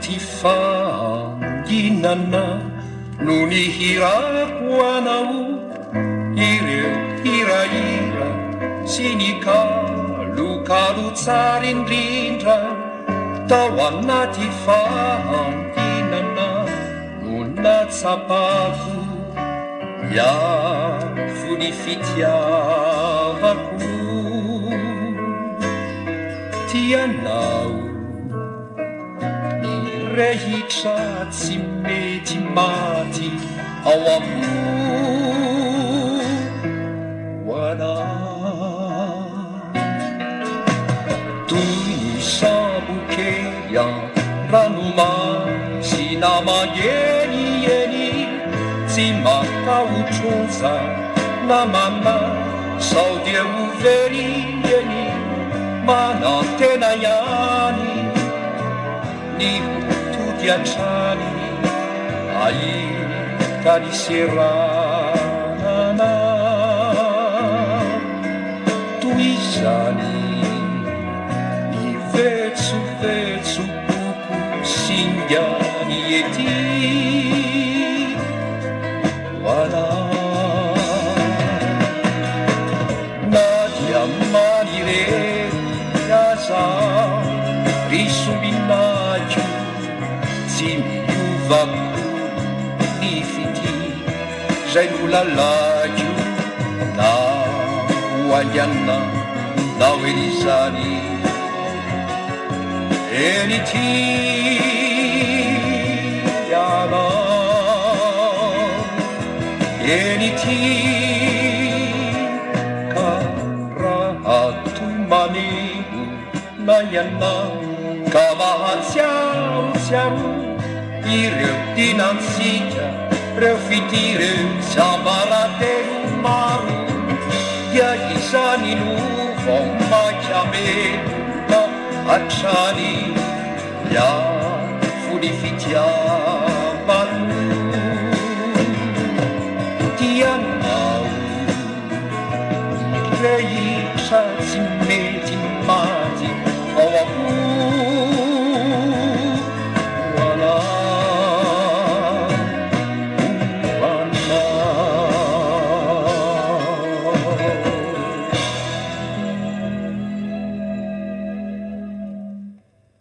anaty fanginana no nihirako anao ireo hirahira sy ny kalokalo tsara indrindra tao anaty fanginana no natsapako iafo ny fitiavako tianao rehitra tsy mety maty ao amoana toy ny sambokely ranomazina mangenieny tsy matahotroza namana sao dia overyeny manantena ihany ny diatrany ahita ny seranana toy izany ny vetsovetso boko singany ety hoana na dia manirery aza risominako tsy miovako ny fity zay no lalako na hoaliana na hoe izany eny tiana eny ty ka raha tomanego na ianao ka mahatsiarotsiaro ireo dinansika reo fitireo sambaratelo maro dia izany no vao makiamena hatrany iafo ny fitiavako